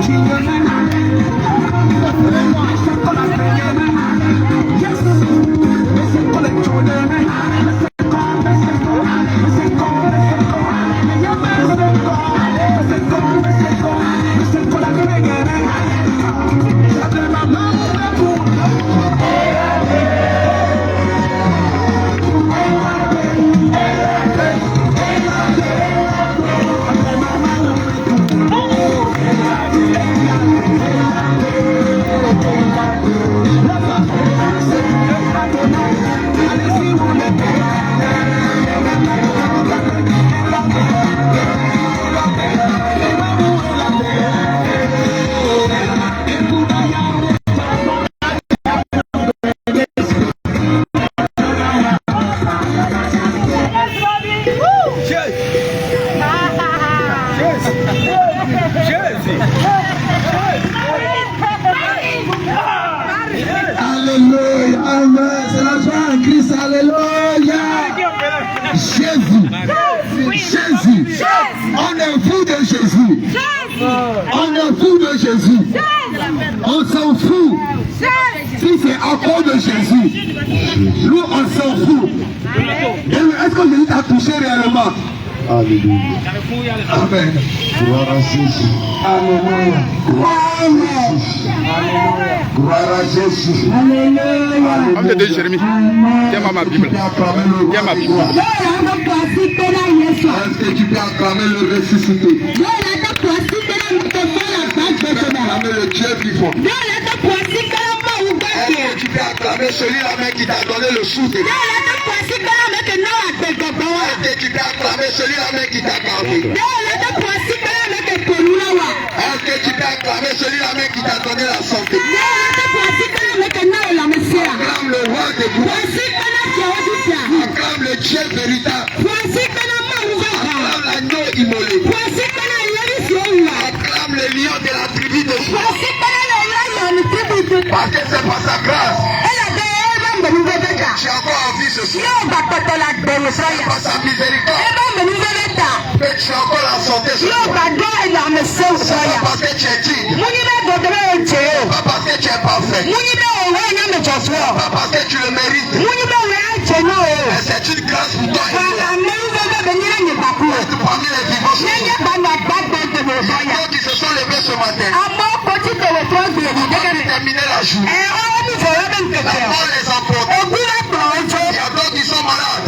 King Si c'est à cause de Jésus, nous on s'en fout. Est-ce que Jésus t'a touché réellement? Alléluia. Amen. Gloire à Jésus. Alléluia. Gloire à Jésus. Homme de Dieu, Jérémie, tiens ma Bible. Tiens ma Bible. Est-ce que tu peux acclamer le ressuscité? Acclamer le Dieu vivant. Est-ce que tu peux acclamer celui-là qui t'a donné le souffle? Est-ce que tu peux acclamer celui-là qui t'a gardé? Est-ce que tu peux acclamer celui-là qui t'a donné la santé? Acclame le roi des rois. Acclame le Dieu véritable. Acclame l'agneau immolé. Acclame le lion de la tribu de Juda. Parce que c'est par sa grâce. Tu as encore envie ce soir. C'est par sa miséricorde. Que tu as encore la santé ce soir. C'est pas parce que tu es digne. C'est pas parce que tu es parfait. C'est pas parce que tu le mérites. Mais c'est une grâce pour toi. Et parmi les vivants ce soir. Les gens qui se sont levés ce matin. Ils terminaient la journée. La mort les emporte. Il y a d'autres qui sont malades.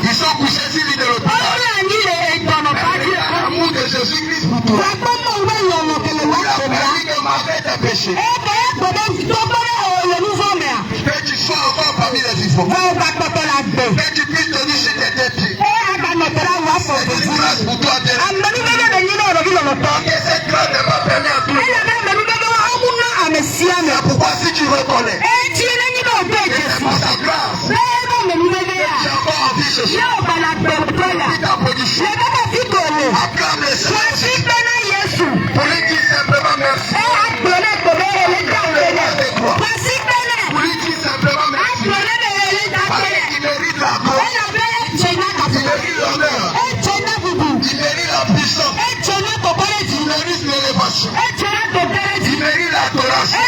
Ils sont couchés sur l'île de l'hôpital. L'amour de Jésus-Christ pour toi. Il a permis de m'arrêter tes péchés. Que tu sois encore parmi les vivants. Que tu puisses tenir sur tes deux pieds. C'est une grâce pour toi. Et cette grâce n'est pas permise à tout le monde. C'est pourquoi si tu reconnais, c'est par sa grâce. Tu as encore envie ce soir. Puis t'applaudis. Acclame le Seigneur. Pour lui dire simplement merci. Acclame le roi des gloires. Pour lui dire simplement merci. Parce qu'il mérite la gloire. Il mérite l'honneur. Il mérite la puissance. Il mérite l'élévation. Il mérite l'adoration.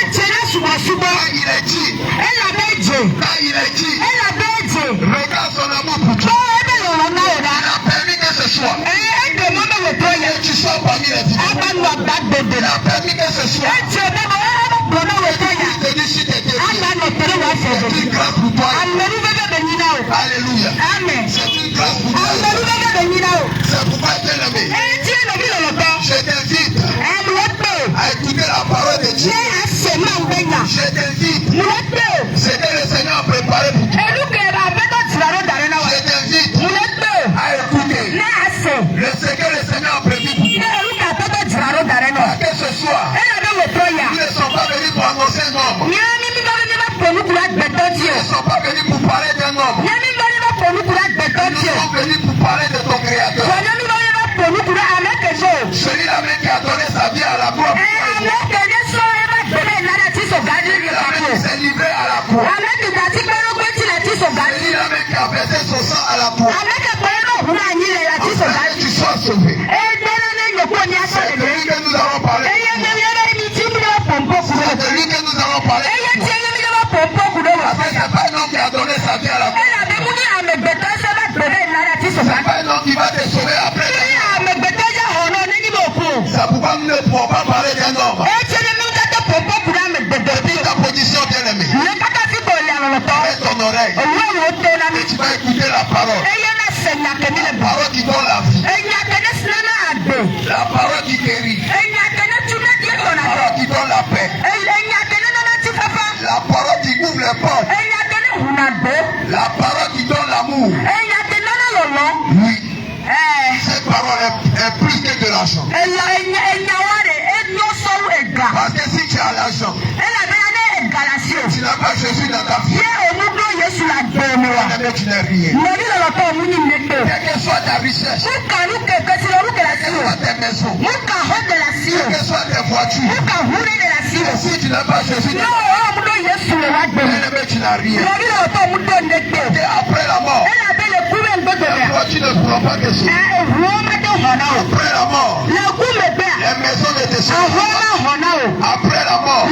Quand il est dit, regarde son amour pour toi. Il a permis que ce soit. Que tu sois parmi les vivants. Il a permis que ce soit. Que tu te dis si tu étais c'est une grâce pour toi. Alléluia. C'est une grâce pour toi. C'est pourquoi bien-aimé, je t'invite à écouter la parole de Dieu. Je t'invite. C'est que le Seigneur a préparé pour toi. Je t'invite à écouter. Ce que le Seigneur a prévu pour toi. Parce que ce soir, nous ne sommes pas venus pour annoncer un homme. Nous ne sommes pas venus pour parler d'un homme. Nous sommes venus pour parler de ton Créateur. Celui-là même qui a donné sa vie à la croix. Celui-là même qui s'est livré à la croix. Celui-là même qui a versé son sang à la croix. Afin que tu sois sauvé. C'est de lui que nous allons parler. C'est de lui que nous allons parler. Parce que ce n'est pas un homme qui a donné sa vie à la croix. Ce n'est pas un homme qui va te sauver après. C'est pourquoi nous ne pouvons pas parler d'un homme. Depuis ta position bien-aimée, mets ton oreille et tu vas écouter la parole. La parole qui donne la vie. La parole qui guérit. La parole qui donne la paix. La parole qui ouvre les portes. La parole qui donne l'amour. Oui. Cette parole est plus que de l'argent. Parce que si tu as l'argent, tu n'as pas Jésus dans ta vie. Tu n'es rien. Quelle que soit ta richesse, quelle que soit tes maisons, quelle que soit tes voitures, si tu n'as pas Jésus dans ta vie, tu n'as rien. Et après la mort, les voitures ne pourront pas te sauver. Après la mort, les maisons ne te sauveront pas. Après la mort,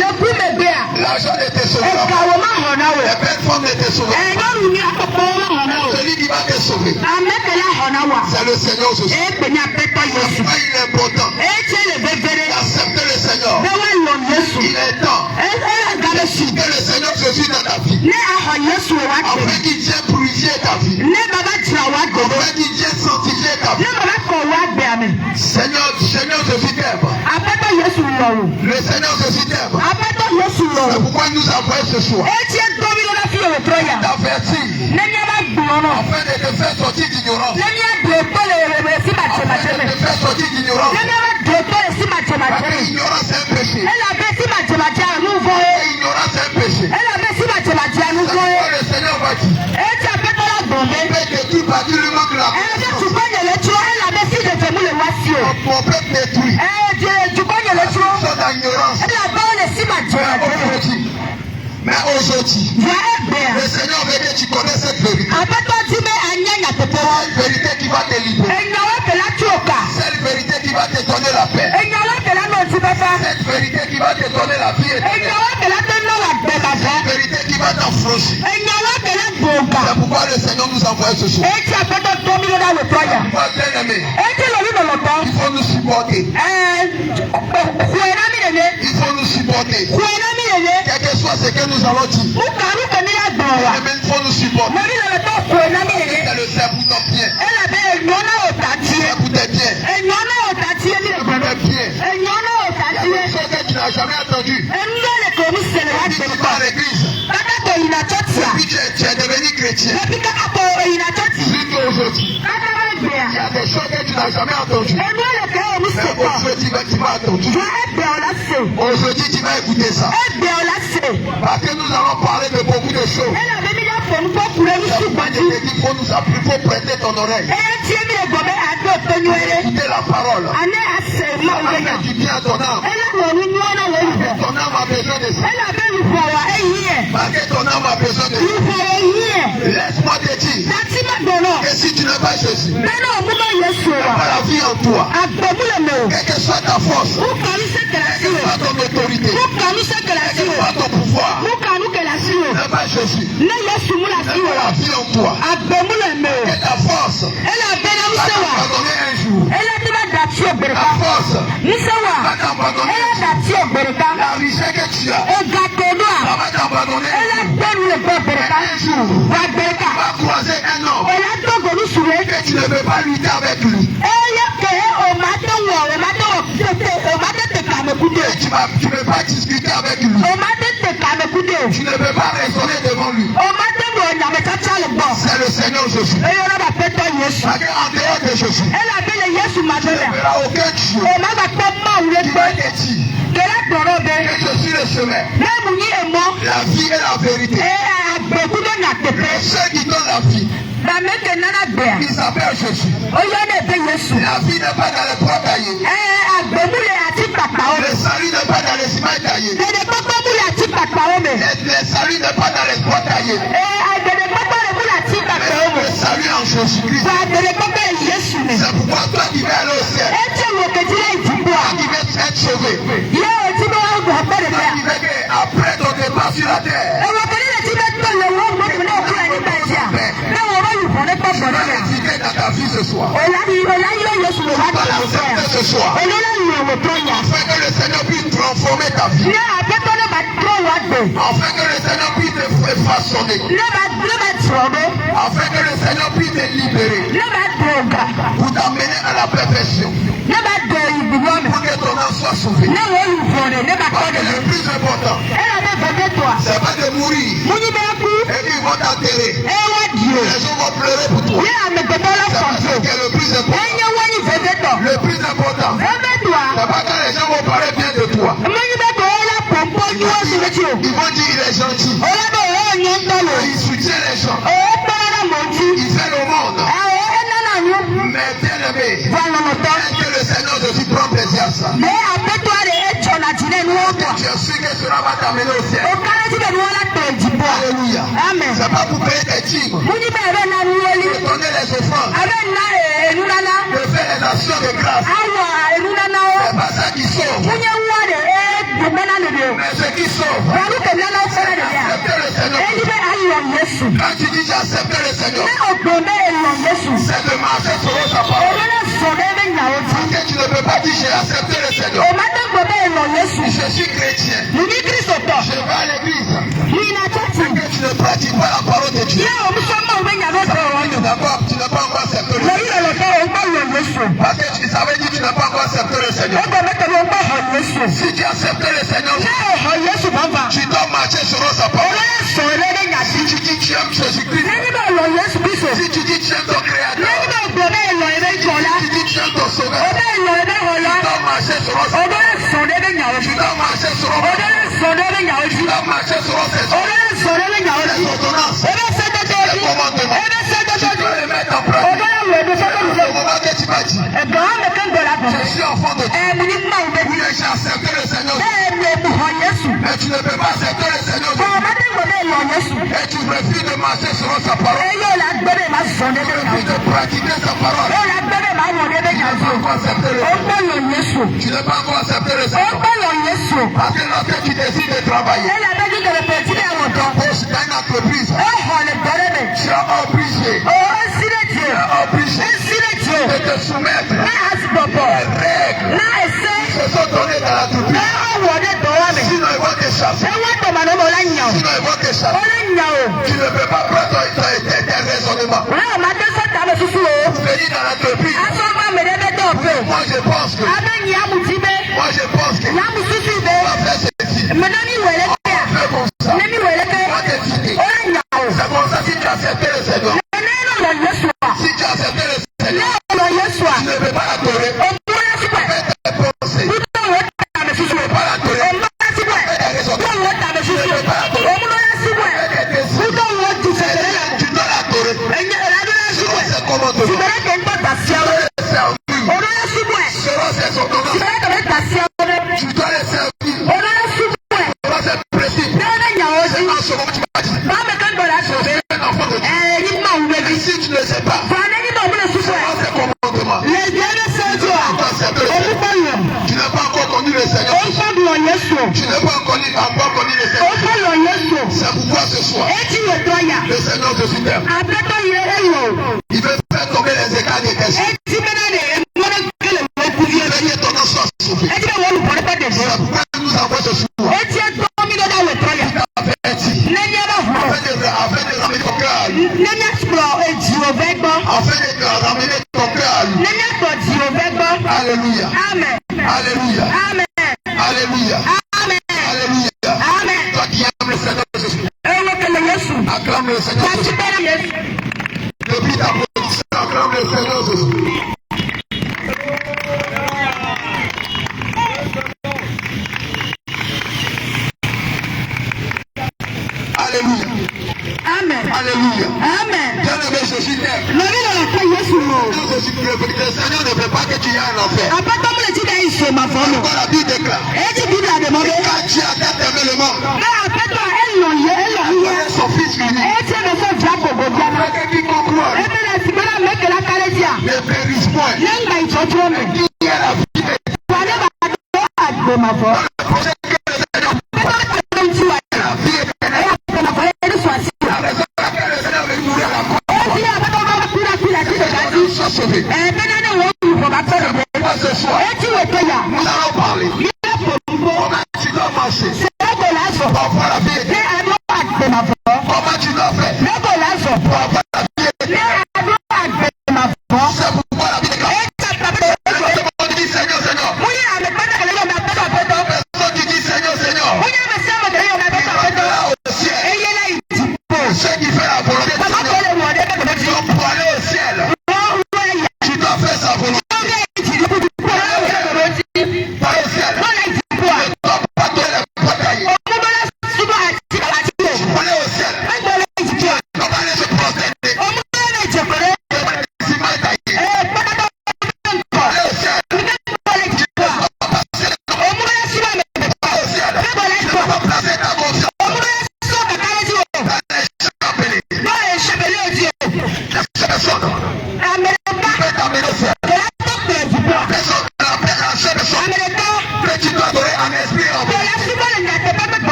L'argent n'était sauvé. Les belles femmes n'étaient sauvées. Celui qui va te sauver, c'est le Seigneur Jésus. Il est important d'accepter le Seigneur. Il est temps que le Seigneur Jésus dans ta vie, afin qu'il vienne purifier ta vie, afin qu'il vienne sanctifier ta vie. Seigneur Jésus t'aime. Le Seigneur Jésus t'aime. C'est pourquoi il nous a envoyé ce soir. T'avertir, afin de te faire sortir d'ignorance. Afin de te faire sortir d'ignorance. Parce que l'ignorance est un péché. L'ignorance est un péché. C'est pourquoi le Seigneur va dire, on peut détruire par Dieu le manque de la connaissance. On peut détruire. Sans l'ignorance. Mais aujourd'hui, le Seigneur veut que tu connaisses cette vérité. Cette vérité qui va te libérer. Cette vérité qui va te donner la paix. Cette vérité qui va te donner la vie éternelle. Cette vérité qui va t'affranchir. C'est pourquoi le Seigneur nous envoie ce soir. Pourquoi bien-aimé, il faut nous supporter. Il faut nous supporter. Quel que soit ce que nous allons dire. Il faut nous supporter. C'est le cerveau dans bien. Écoutez bien. Écoutez bien. Ce que tu n'as jamais entendu. Depuis que tu vas à l'église. Depuis que tu es devenu chrétien. Jusqu'à aujourd'hui. Il y a des choses que tu n'as jamais entendues. Mais aujourd'hui, tu vas entendre. Aujourd'hui, tu vas écouter ça. Parce que nous allons parler de beaucoup de choses. Il faut prêter ton oreille. Écouter la parole. Ça va faire du bien à ton âme. Ton âme a besoin de ça. Parce que ton âme a besoin de ça. Laisse-moi te dire que si tu n'as pas Jésus, tu n'as pas la vie en toi. Quelle que soit ta force, quelle que soit ton autorité, quel que soit ton pouvoir, tu n'as pas Jésus. Tu n'as pas la vie en toi. Et la force va t'abandonner un jour. La force va t'abandonner un jour. La richesse que tu as, ça va t'abandonner un jour. Tu vas croiser un homme que tu ne peux pas lutter avec lui. Tu ne peux pas discuter avec lui. Tu ne peux pas raisonner devant lui. C'est le Seigneur Jésus. Parce qu'en dehors de Jésus, tu ne verras aucun Dieu qui va te dire que je suis le chemin, la vie et la vérité. Le seul qui donne la vie, il s'appelle Jésus. La vie n'est pas dans les poids taillés. Le salut n'est pas dans les ciments taillés. Le salut n'est pas dans les poids taillés. Le salut en Jésus-Christ. C'est pourquoi toi qui veux aller au ciel, toi qui veux être sauvé, toi qui veux qu'après ton départ sur la terre, tu vas l'éduquer dans ta vie ce soir. Tu vas l'accepter ce soir. Afin que le Seigneur puisse transformer ta vie. Afin que le Seigneur puisse te façonner. Afin que le Seigneur puisse te libérer. Pour t'amener à la perfection. Pour que ton âme soit sauvée. Parce que le plus important, c'est pas de mourir. Et ils vont t'enterrer. Les gens vont pleurer pour toi. C'est parce que le plus important. Le plus important, c'est pas que les gens vont parler bien de toi. Ils vont dire il est gentil. Il soutient les gens. Il fait le monde. Mais bien aimé, est-ce que le Seigneur Jésus prend plaisir à ça? Je suis que cela va t'amener au ciel. Alléluia. C'est pas pour payer tes dîmes. De donner les offrandes. De faire les actions de grâce. C'est pas ça qui sauve. Mais ce qui sauve, Quand tu dis j'ai accepté le Seigneur, c'est de marcher selon sa parole. Parce que tu ne peux pas dire j'ai accepté le Seigneur. Je suis chrétien. Je vais à l'église. C'est que tu ne pratiques pas la parole de Dieu. D'abord, tu n'as pas encore accepté le Seigneur. Parce que ça veut dire que tu n'as pas encore accepté le Seigneur. Si tu acceptes le Seigneur, tu dois marcher selon sa parole. Si tu dis que tu aimes Jésus-Christ, si tu dis que tu aimes ton Créateur, si tu dis que tu aimes ton Sauveur, tu dois marcher selon sa parole. Tu dois marcher selon sa parole. Tu dois marcher selon ses ordonnances, ses commandements. Tu dois les mettre en pratique. Au moment que tu m'as dit, je suis enfant de Dieu. Oui, j'ai accepté le Seigneur. Mais tu ne peux pas accepter le Seigneur. Et tu refuses de marcher selon sa parole. Tu refuses de pratiquer sa parole. Tu n'as pas encore accepté le Seigneur. Parce que lorsque tu décides de travailler, dans une entreprise, tu es obligé de te soumettre aux règles qui se sont données dans l'entreprise. Sinon ils vont te chasser. Tu ne peux pas prendre tes raisonnements. Pour venir dans l'entreprise. Moi je pense que on va faire ceci. On va faire comme ça. On va décider. C'est comme ça si tu acceptes le Seigneur. Si tu acceptes le Seigneur, tu ne peux pas l'adorer. Avec tes pensées. Tu ne peux pas l'adorer. Avec tes raisonnements. Tu ne peux pas l'adorer. Avec tes décisions. Tu dois l'adorer. Selon ses commandements. Selon ses ordonnances. Tu dois les servir. Selon ses principes. C'est en ce moment que tu m'as dit. Je suis un enfant de Dieu. Et si tu ne sais pas, selon ses commandements, tu n'as pas encore connu le Seigneur. Tu n'as pas encore connu le Seigneur. C'est pourquoi ce soir, le Seigneur Jésus t'aime. Il veut faire tomber les écarts des questions. Il veut que ton nom soit sauvé. C'est pourquoi nous avons ce soir. Afin de ramener ton cœur à lui. Afin de ramener ton cœur à lui. Alléluia. Alléluia. Alléluia. Alléluia. Toi qui aimes le Seigneur Jésus. Acclame le Seigneur Jésus. Depuis ta position, acclame le Seigneur Jésus. Alléluia. Alléluia. Bien-aimé Jésus t'aime. Le Seigneur ne veut pas que tu ailles en enfer. Pourquoi la Bible déclare? Quand tu as aimé le monde, son fils unique. Afin que quiconque croit ne périsse point. Mais qui est la vie éternelle. Projet que le Seigneur la vie éternelle. La raison pour laquelle le Seigneur veut mourir à la croix. Sois sauvé. Ce soir, nous allons parler. Comment tu dois marcher pour avoir la vie éternelle. Comment tu dois faire pour avoir la vie éternelle. C'est pourquoi la vie éternelle. Personne qui dit Seigneur, Seigneur. Personne qui dit Seigneur, Seigneur. Il là au ciel. Ceux qui font la volonté de Seigneur. Donc pour aller au ciel, tu dois faire sa volonté.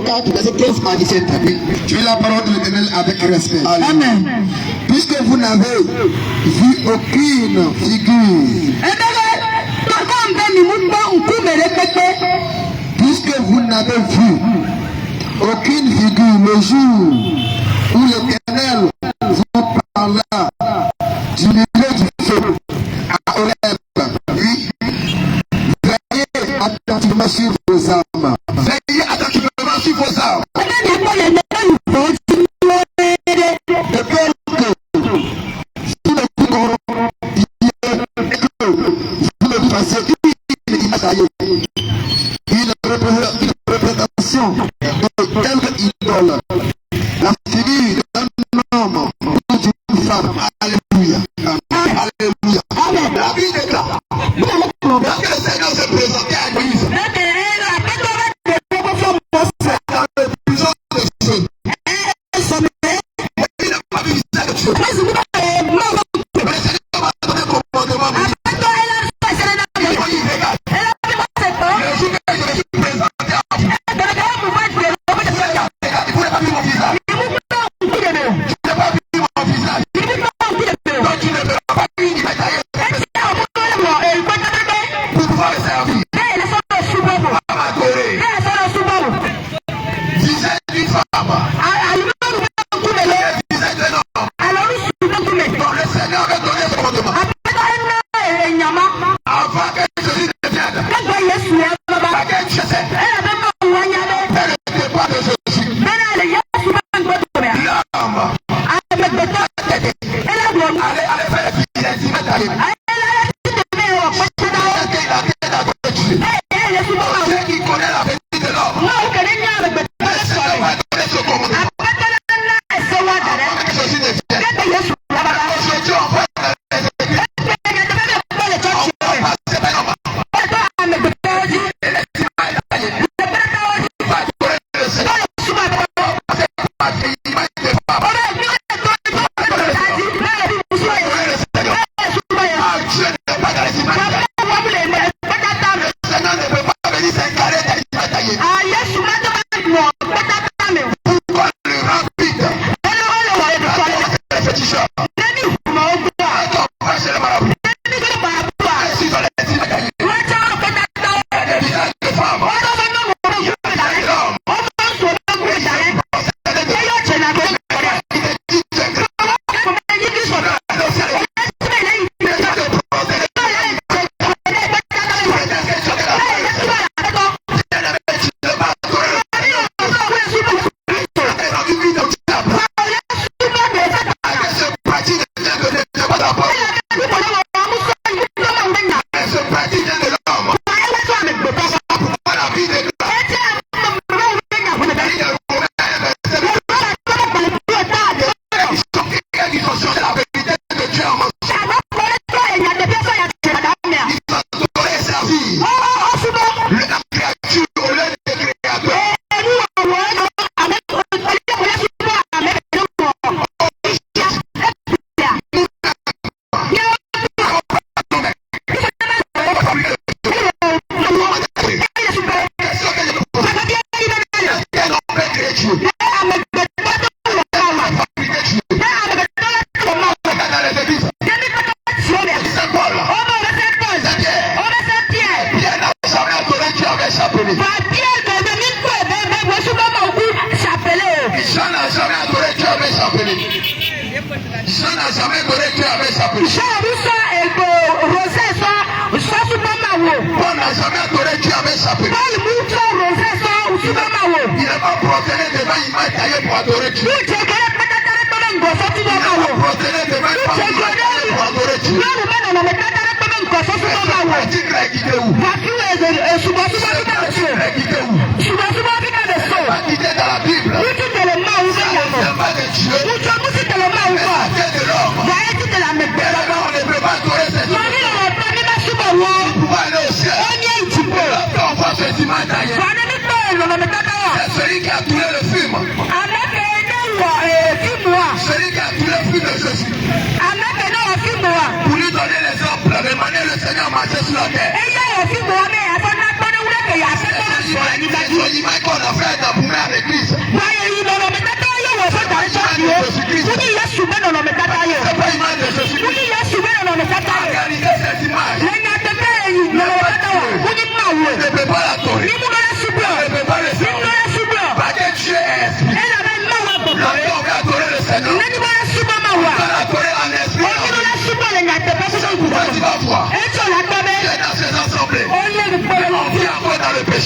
4, verset 15 à 17. Tu es la parole de l'Éternel avec respect. Amen. Puisque vous n'avez vu aucune figure. Puisque vous n'avez vu aucune figure le jour où l'Éternel vous parla du milieu du feu à Horeb. Oui. Veillez attentivement sur vos âmes. Veillez attentivement sur vos âmes. De peur que si le plus grand vous ne fassiez une représentation de quelque idole, la figure d'un homme ou d'une femme. Alléluia. Alléluia. La Bible déclare lorsque le Seigneur se présentait à Moïse dans le prison de feu, il n'a pas vu ça de feu. Le Seigneur m'a donné un commandement à Moïse. Moïse, regarde. Le jour que je me suis présenté à vous, regarde, vous n'avez pas vu mon visage. Tu n'as pas vu mon visage. Donc tu ne peux pas vu une bataille pour pouvoir le servir. À m'adorer. Visage d'une femme. Visage d'un homme. Donc le Seigneur avait donné ce commandement. Avant que Jésus ne vienne, laquelle chassait. Elle n'était pas de Jésus. L'homme. Allez faire les batailles. Ceux qui connaissent la vérité de l'homme. Le Seigneur va donner ce commandement. Avant que Jésus ne vienne. Aujourd'hui, on va celui qui a tourné le film. Celui qui a tourné le film de Jésus. Pour lui donner l'exemple de manière le Seigneur marchait sur la terre. C'est son image qu'on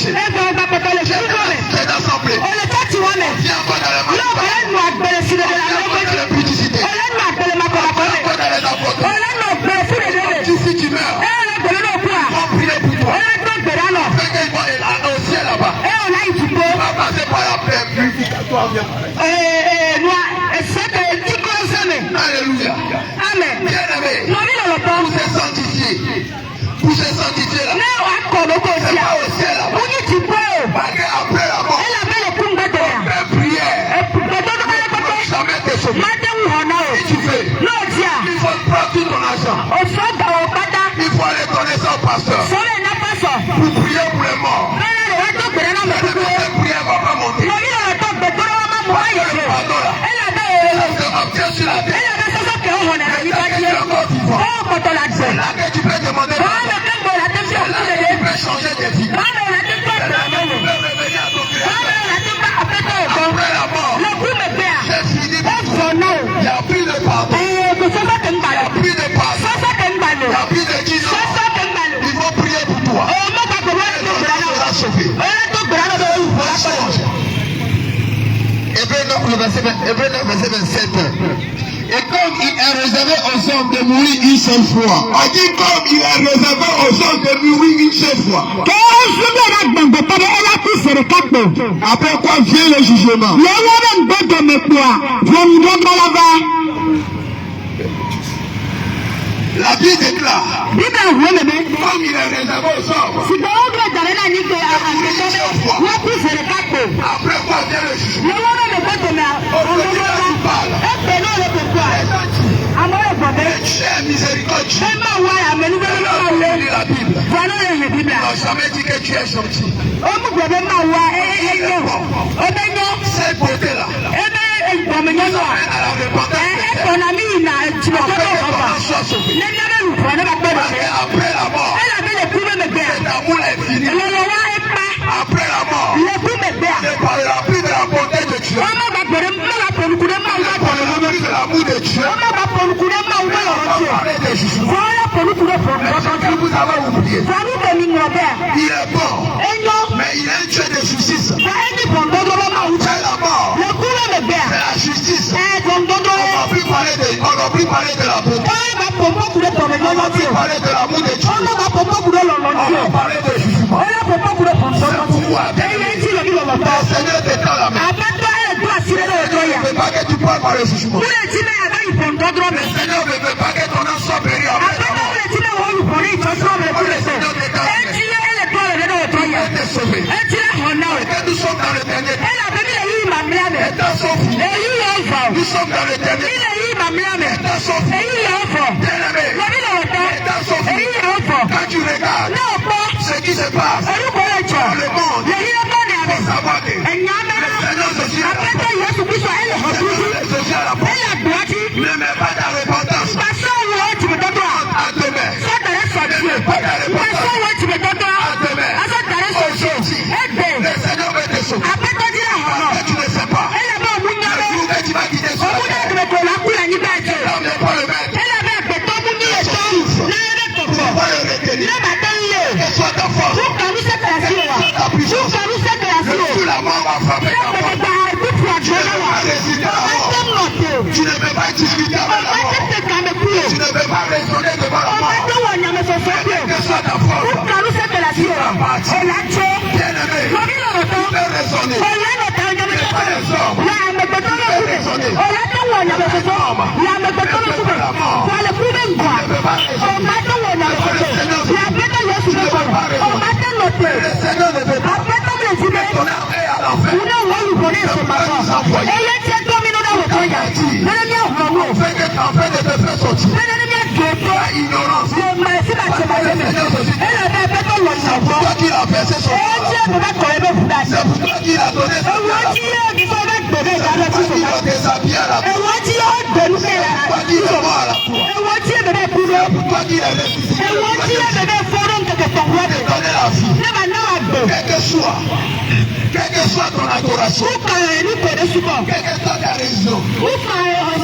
péché. J'ai d'assemblée. Viens encore dans les maladies. Viens encore dans les publicités. Encore dans les avortements. Si tu meurs, on prie pour toi. Fais qu'il au ciel là-bas. On va passer par la purificatoire. Alléluia. Amen. Bien-aimé, pour se sanctifier. Pour se sanctifier là. C'est pas au ciel là-bas. Parce qu'après la mort, on fait prière. Jamais te sauver. Si tu fais, il faut prendre tout ton argent. Il faut aller donner ça au pasteur. Pour prier pour les morts. Cette prière va pas monter. Parce que le pardon là, ça obtient sur la terre. C'est là que tu peux demander pardon. C'est là que tu peux changer de vie. C'est là que tu peux revenir à ton créateur. Après la mort, c'est fini pour toi. Il n'y a plus de pardon. Il n'y a plus de pardon. Il n'y a plus de guidon. Il faut prier pour toi. Et ton âme sera sauvée. Hébreux 9, verset 27. Et comme il est réservé aux hommes de mourir une seule fois. On dit comme il est réservé aux hommes de mourir une seule fois. Après quoi vient le jugement. La Bible déclare. Comme il est réservé aux hommes. Après quoi vient le jugement. Tu es miséricordieux. La Bible. Il n'a jamais dit que tu es gentil. Cette beauté-là. À la repentance. Après la mort, cet amour est fini. Après la mort, ne parlera plus de la bonté de Dieu. Ne parlera plus de l'amour de Dieu. On va parler de jugement. Mais vous avez oublié. Il est bon, mais il est un Dieu de justice. Après la mort, c'est la justice. On ne va plus parler de la bonté. On va plus parler de l'amour de Dieu. On va parler de jugement. C'est pourquoi le Seigneur t'étend la main. Il ne veut pas que tu parles par le jugement. Le Seigneur ne veut pas que ton âme soit périe après la mort. Le Seigneur t'étend la main. Il va te sauver. Et que nous sommes dans l'éternité. Étant sauvés. Nous sommes dans l'éternité. Étant sauvés. Bien-aimés. Étant sauvés. Quand tu regardes ce qui se passe dans le monde, il faut savoir que le Seigneur se suit à la porte. Le Seigneur se suit à la porte. Ne mets pas ta repentance à demain. Ne mets pas ta repentance à demain. Aujourd'hui, le Seigneur veut te sauver. Parce que tu ne sais pas. Le jour que tu vas quitter sur la terre, l'homme n'est pas le maître. Le souffle. Tu ne vas pas le retenir. Que soit ta force. Que soit ta puissance. Le jour la mort va frapper ta porte. Tu ne peux pas résister à la mort. Tu ne peux pas discuter avec la mort. Tu ne peux pas raisonner devant la mort. Que soit ta force. Tu vas partir. Bien-aimé, tu peux raisonner. Mais pas les hommes. Tu peux raisonner. Mais les hommes. Ne peux pas la mort. Ne peux pas raisonner. Devant le Seigneur, tu ne peux pas raisonner. Le Seigneur ne veut pas. Ton âme est à l'enfer. Ne peut pas nous envoyer. On fait que t'en fais de te faire sortir. La ignorance. C'est pour toi qu'il a versé son sang. C'est pour toi qu'il a donné son sang. C'est pour toi qu'il a déshabillé à la croix. C'est pour toi qu'il est mort à la croix. C'est pour toi qu'il est ressuscité. De donner la vie. Quelle que soit ton adoration, quelle que soit ta religion,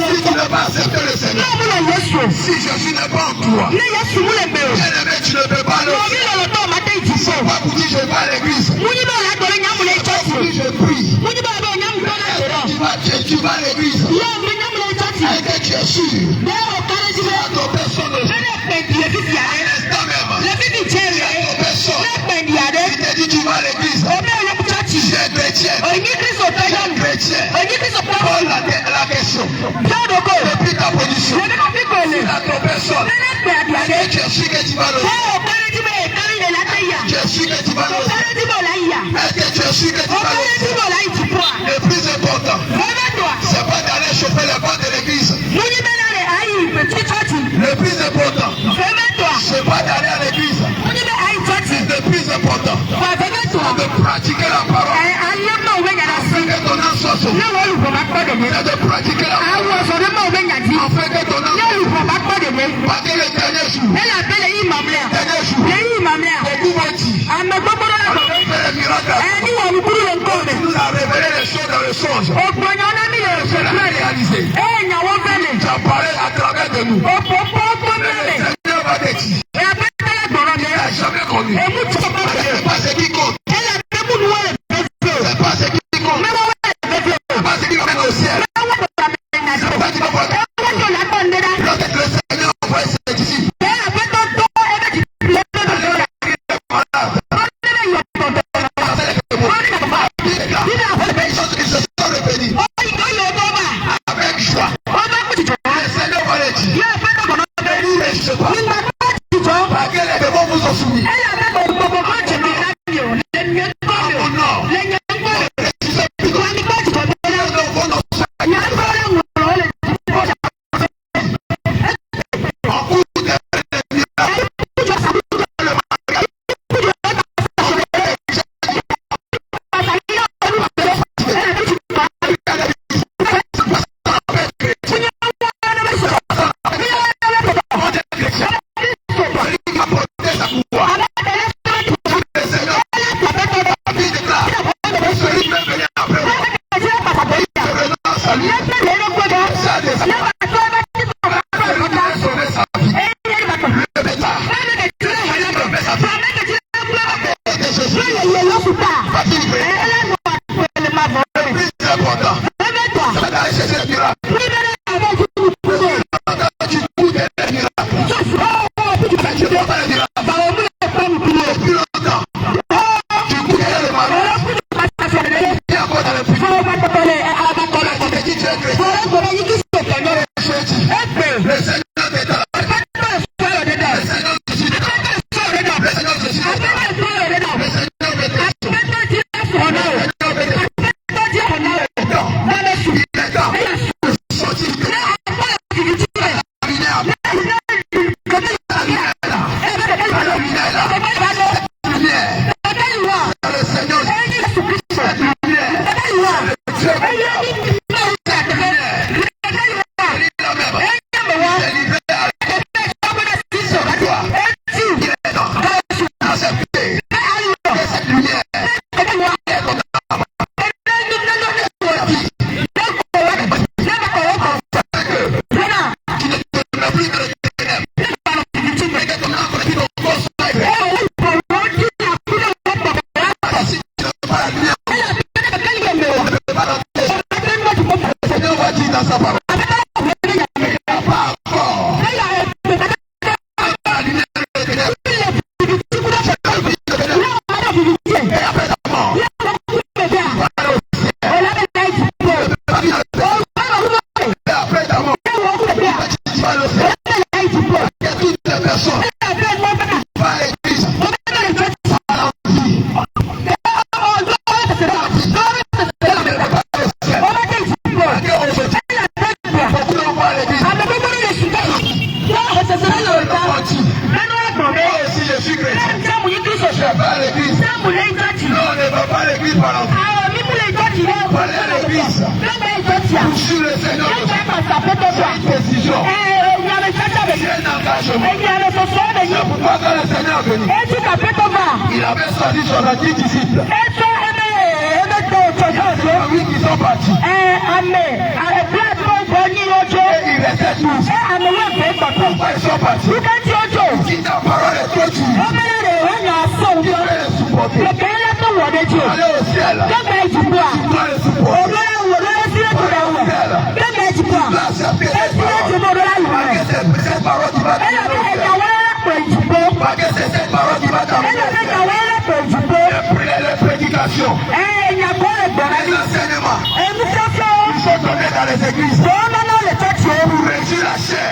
si tu ne pas accepter le Seigneur, si Jésus n'est pas en toi, bien-aimé, tu ne peux pas le faire. Tu ne peux pas vous dire je pas l'église. Je prie. Tu vas à l'église. Et que tu es sûr. À ton personne. Il te dit tu vas à l'église. Tu es chrétien. Pose la question. Depuis ta position. À ton personne. Est-ce que tu es sûr que tu vas le tu es sûr que tu vas le est-ce que tu es sûr que tu vas le le plus important, c'est pas d'aller chauffer les bancs de l'église. Le plus important, c'est pas d'aller à l'église. Le plus important, c'est de pratiquer la parole. Afin que ton âme soit sauvée. C'est de pratiquer la parole. Afin que ton âme soit sauvée. Parce que le dernier jour, il nous a révélé les choses dans le songe. Je l'ai réalisé. Tu as parlé à travers de nous. Le Seigneur va te dire. Il n'a jamais connu. C'est pas ce qui compte. C'est pas ce qui compte. C'est pas ce qui va au ciel. C'est pas ce qui va voir. Lorsque le Seigneur envoie ses disciples. Il avait choisi sur la 10 disciples. Ils sont partis. Et il restait 12. Pourquoi ils sont partis? Si ta parole est trop dure, tu peux les supporter. Allez au ciel. Cette parole qui va les prédications, les enseignements, ils sont donnés dans les églises pour réduire la chair.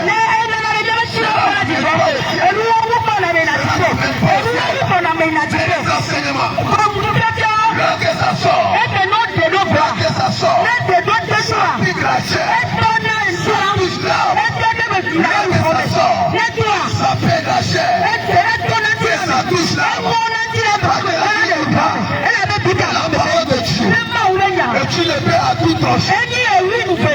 Les enseignements, lorsque ça sort, ça pique la chair, ça touche l'âme. Lorsque ça sort, ça fait la chair, et ça touche l'âme. La parole de Dieu, et tu le fais à tout trancher.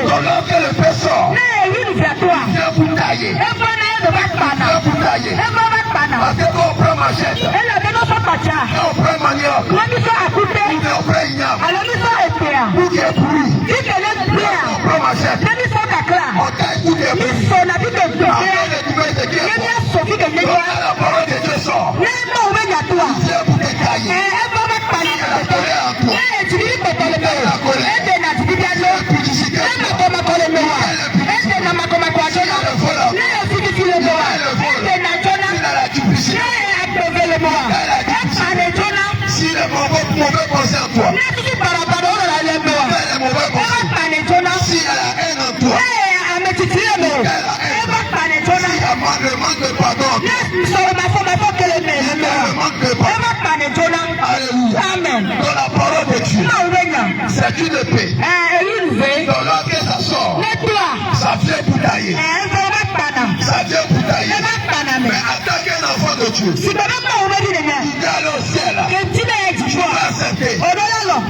Donc lorsque le fait sort, viens vous tailler. Viens vous tailler. Parce que quand on prend machette, et on prend manioc, ou on prend igname, tout qui est pourri, on prend machette, on taille tout qui est pourri. Après le duvet de qui est bon. Donc la parole de Dieu sort, viens vous détailler. La colère en toi. La colère. La publicité en toi. Si les mauvais pensées en toi, si elle a haine en toi, si elle manque de pardon en toi, alléluia. Dans la parole de Dieu, c'est une épée. Donc lorsque ça sort, ça vient boudailler. Ça vient boudailler. Mais attaquer un enfant de Dieu, il doit aller au ciel. Tu vas accepter.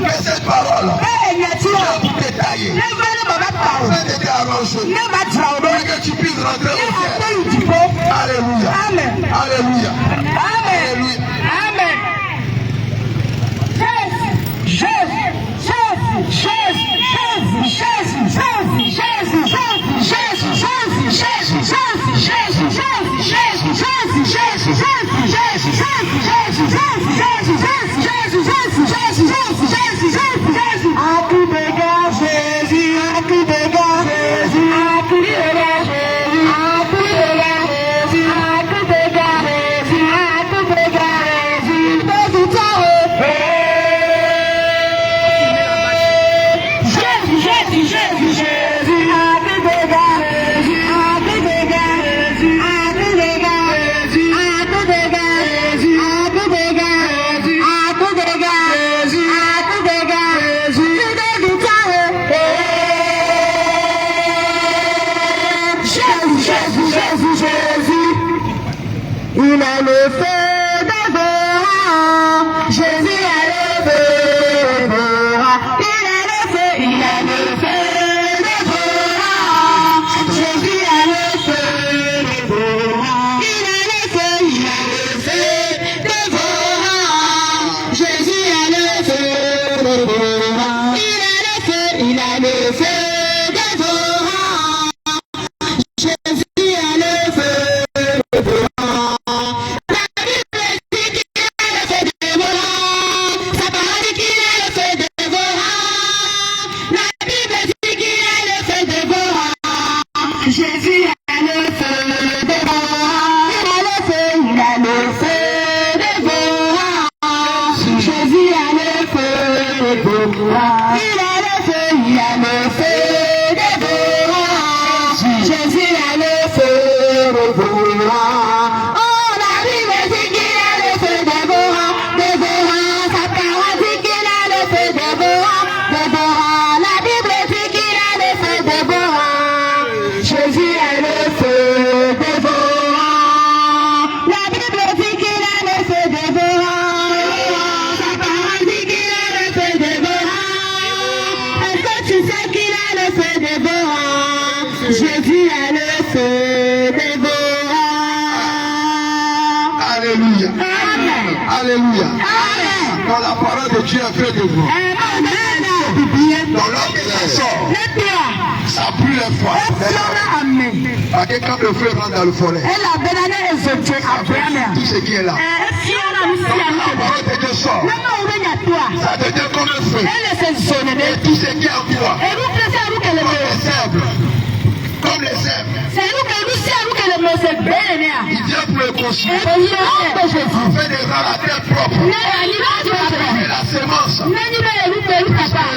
Mais cette parole, tu vas vous détailler. Afin de t'arranger. Pour que tu puisses rentrer au ciel. Alléluia. Alléluia. Alléluia. Amen. Alléluia. Quand la parole de Dieu est faite de vous. Dans l'homme qui sort, ça brûle le foie. Parce que quand le feu rentre dans le forêt, tout ce qui est là, la parole de Dieu sort. comme le feu. Et tout ce qui est en toi. Comme les sèvres. Il vient pour le construire. Afin de rendre la terre propre. Et la semence.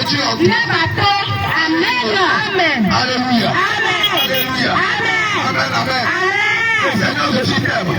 Dieu en toi. Alléluia. Alléluia. Amen. Amen. Seigneur, je suis t'aime.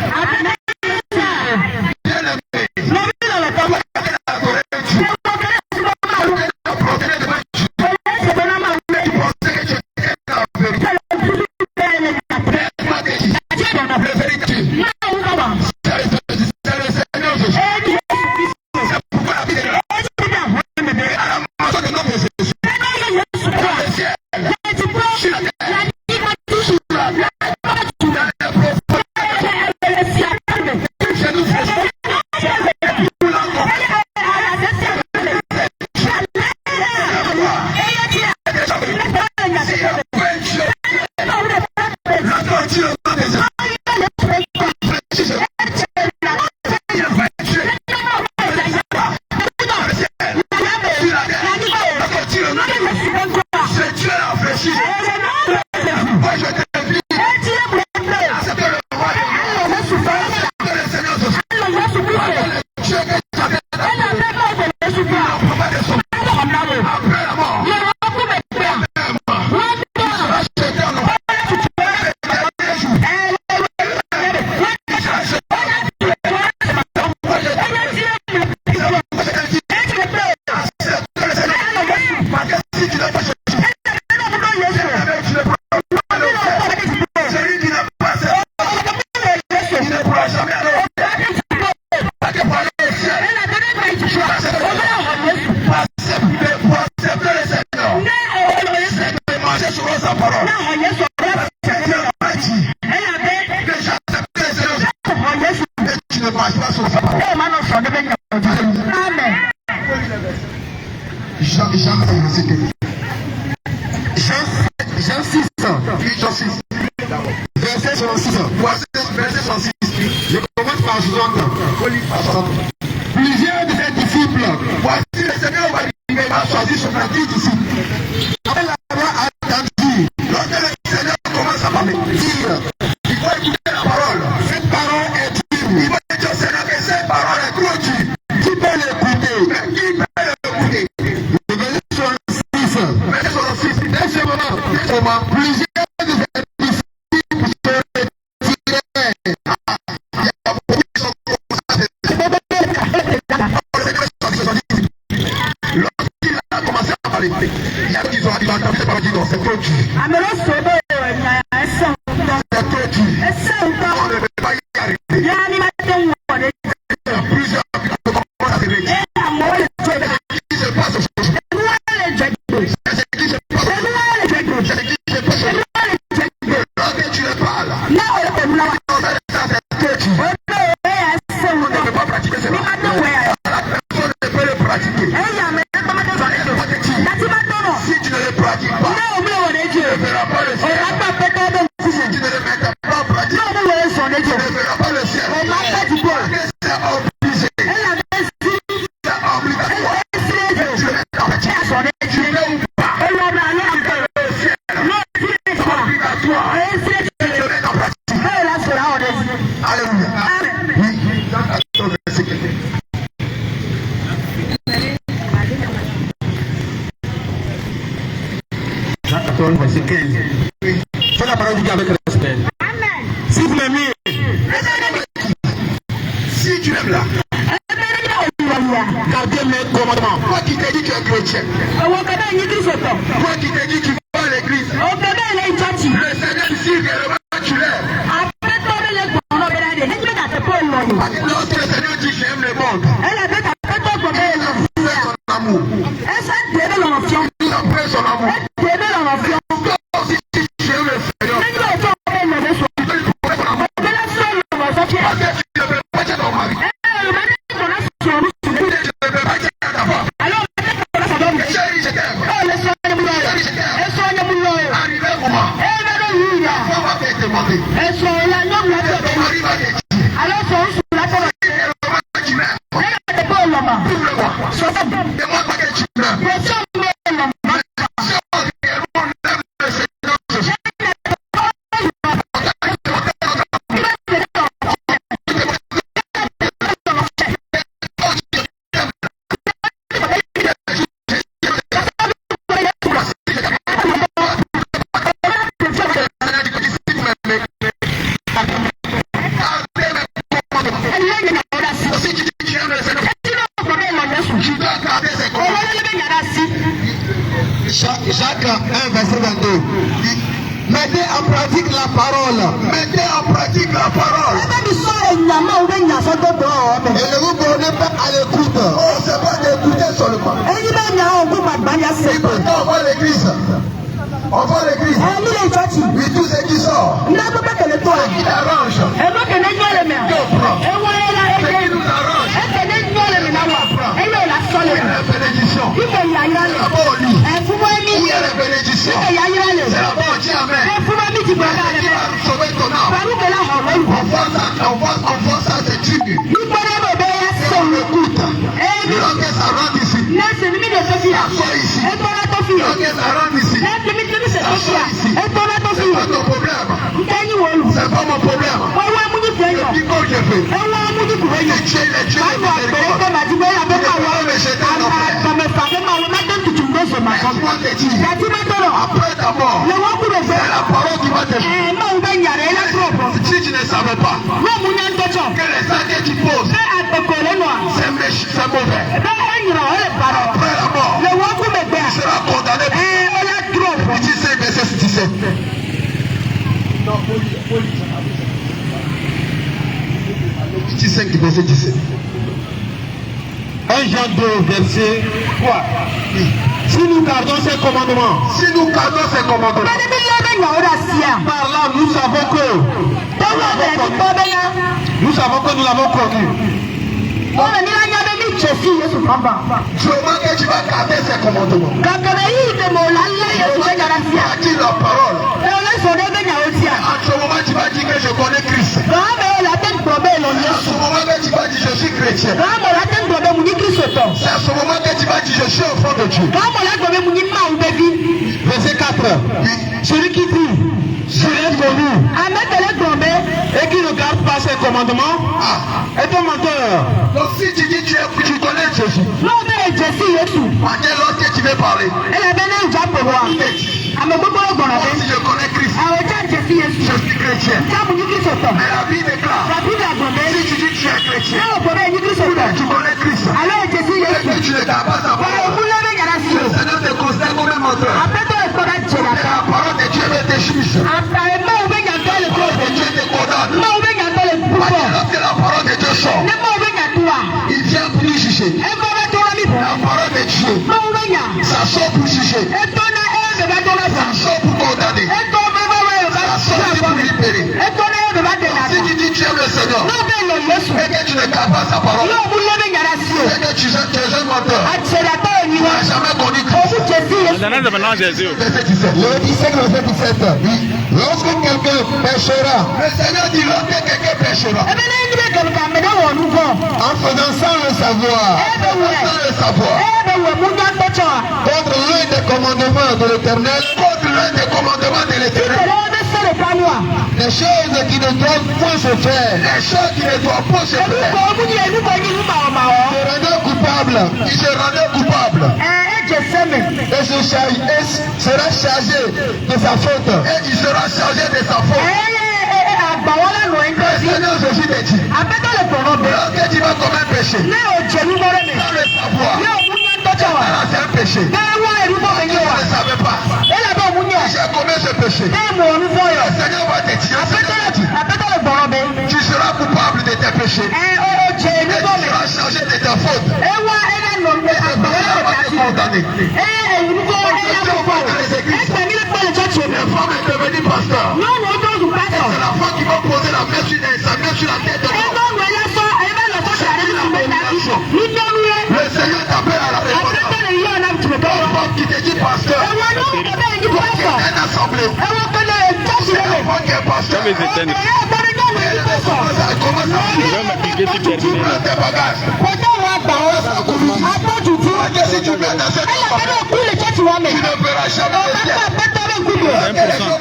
Plusieurs de ses disciples, voici le Seigneur va choisir son disciple. Après l'avoir attendu, lorsque le Seigneur commence à parler, dire, il faut écouter la parole. Cette parole est dure. Il va dire au Seigneur que cette parole est trop dure. Qui peut l'écouter? Mais qui peut l'écouter? Le verset 66. Verset 66. Dès ce moment, plusieurs de ses disciples se retirèrent. C'est trop dur. On ne peut pas y arriver. Il y a plusieurs qui commencent à se réveiller. Qu'est-ce qui se passe aujourd'hui? Qu'est-ce qui se passe aujourd'hui? Lorsque tu ne parles, ça c'est trop dur. On ne peut pas pratiquer cela. La personne ne peut le pratiquer. Si tu ne le pratiques pas, tu ne verras pas le ciel. Si tu ne le mets pas en pratique, tu ne verras pas le ciel. C'est obligé. C'est obligatoire. Tu le mets en pratique. Tu veux ou pas. Tu veux le ciel. C'est obligatoire. Tu le mets en pratique. Alléluia. Oui. Attends, verset 15. Jacques 14, verset 15. Fais la parole de Dieu avec respect. Si vous m'aimez, si tu m'aimes là, gardez mes commandements. Moi qui t'ai dit que tu es chrétien, moi qui t'ai dit que tu vas à l'église, le Seigneur ici réellement tu l'aimes. Lorsque le Seigneur dit j'aime le monde, il a fait son amour. Il a fait son amour. Si tu aimes le Seigneur, parce que tu ne peux pas dire ton mari. Tu ne peux pas dire ta femme. Chérie, je t'aime. Chérie, je t'aime. Arrivé un moment, la femme va te demander. Ton mari va te dire. Tu m'aimes. Ouvre-moi. Demande-moi que tu on n'est pas à l'écoute. On ne sait pas d'écouter seulement. Et maintenant, on voit l'église. On voit l'église. Oui, tout ce qui sort. Ce qui l'arrange. Que prend. Ce qui nous arrange. La bénédiction. Là-bas au lit. Où il y a la bénédiction. C'est là-bas on dit amen. Qui va sauver ton âme. On voit ça, c'est tribu. On l'écoute. Lorsque ça rentre ici. S'assoit ici. Lorsque ça rentre ici. S'assoit ici. C'est pas ton problème. C'est pas mon problème. Depuis quand je fais. Les dieux de miséricorde. Laisse-moi te dire. Après ta mort, c'est la parole qui va te faire. Si tu ne savais pas que les actes que tu poses, c'est mauvais. Après la mort, tu seras condamné. Tu sais, verset 17. Petit 5, verset 17. 1 Jean 2, verset 3. Si nous gardons ces commandements, par là nous savons que nous l'avons connu. Sûrement que tu vas garder ces commandements. Tu dis la parole. En ce moment, tu vas dire que je connais Christ. En ce moment que tu vas dire je suis chrétien. C'est à ce moment que tu vas dire je suis enfant de Dieu. Verset 4. Celui qui dit je l'ai connu et qui ne garde pas ses commandements est un menteur. Donc si tu dis tu connais Jésus, lorsque tu veux parler, si je connais Christ, je suis chrétien. Mais la Bible déclare, si tu dis que tu es chrétien, tu connais Christ, et que tu ne gardes pas sa parole, le Seigneur te considère comme un menteur. Et la parole de Dieu te juge. La parole de Dieu te condamne. Lorsque la parole de Dieu sort, il vient pour nous juger. La parole de Dieu, ça sort pour juger. Ça sort pour condamner. Ça sort pour libérer. Si tu dis que tu aimes le Seigneur et que tu ne gardes pas sa parole, et que tu es un menteur, tu n'as jamais connu Christ. Verset 17. Le 17, verset 17. Oui. Lorsque quelqu'un péchera, Le Seigneur dit lorsque quelqu'un péchera, en faisant sans le savoir, sans le savoir, contre l'un des commandements de l'Éternel, contre l'un des commandements de l'Éternel, les choses qui ne doivent point se faire, les choses qui ne doivent pas se faire, se rendant coupable, il se rendait coupable et sera chargé de sa faute. et il sera chargé de sa faute. Le Seigneur Jésus te dit, lorsque tu vas commettre un péché, sans le savoir, c'est un péché. Tu ne savais pas. J'ai commis ce péché. Le Seigneur va te dire, tu seras coupable de tes péchés et tu seras chargé de ta faute. Condamné. La femme est devenue pasteur. C'est la femme qui va poser la main sur la tête de l'homme. Le Seigneur t'appelle à la repentance. Une femme qui te dit pasteur, une assemblée. C'est la femme qui est pasteur. Elle commence à prendre tes bagages. Si tu mets dans cette assemblée, tu ne verras jamais le ciel.